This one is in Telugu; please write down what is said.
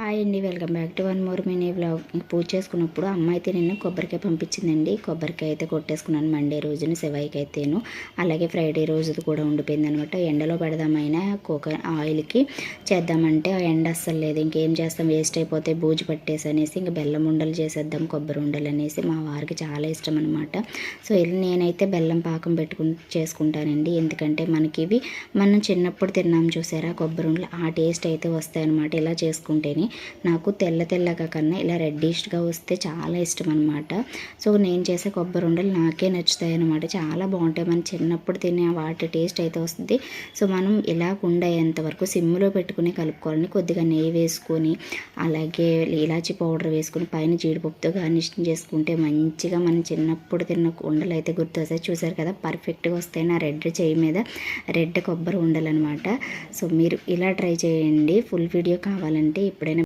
హాయ్ అండి, welcome back to one more mini vlog. Puja చేసుకున్నప్పుడు అమ్మ అయితే నిన్న కొబ్బరికాయ పంపించిందండి. కొబ్బరికాయ అయితే కొట్టేసుకున్నాను మండే రోజున, శివయ్యకి అయితేను. అలాగే ఫ్రైడే రోజుది కూడా ఉండిపోయింది అనమాట. ఎండలో పెడదామైనా ఆయిల్కి చేద్దామంటే ఆ ఎండ అస్సలు లేదు. ఇంకేం చేస్తాం, వేస్ట్ అయిపోతే బూజు పట్టేసి అనేసి ఇంక బెల్లం ఉండలు చేసేద్దాం, కొబ్బరి ఉండలు అనేసి మా వారికి చాలా ఇష్టం అనమాట. సో నేనైతే బెల్లం పాకం చేసుకుంటానండి. ఎందుకంటే మనకి ఇవి మనం చిన్నప్పుడు తిన్నాం చూసారా కొబ్బరి ఉండలు, ఆ టేస్ట్ అయితే వస్తాయన్నమాట ఇలా చేసుకుంటేనే. నాకు తెల్లగా కన్నా ఇలా రెడ్డిష్గా వస్తే చాలా ఇష్టం అనమాట. సో నేను చేసే కొబ్బరి ఉండలు నాకే నచ్చుతాయి అనమాట. చాలా బాగుంటాయి. మనం చిన్నప్పుడు తినే వాటి టేస్ట్ అయితే వస్తుంది. సో మనం ఇలా కుండయ్యేంత వరకు సిమ్లో పెట్టుకుని కలుపుకోవాలని, కొద్దిగా నెయ్యి వేసుకొని అలాగే ఇలాచి పౌడర్ వేసుకుని పైన జీడిపప్పుతో గార్నిష్ చేసుకుంటే మంచిగా మనం చిన్నప్పుడు తిన్న ఉండలు అయితే గుర్తొస్తాయి. చూసారు కదా పర్ఫెక్ట్గా వస్తాయి నా రెడ్ చేయి మీద రెడ్ కొబ్బరి ఉండలు అనమాట. సో మీరు ఇలా ట్రై చేయండి. ఫుల్ వీడియో కావాలంటే ఎప్పుడైనా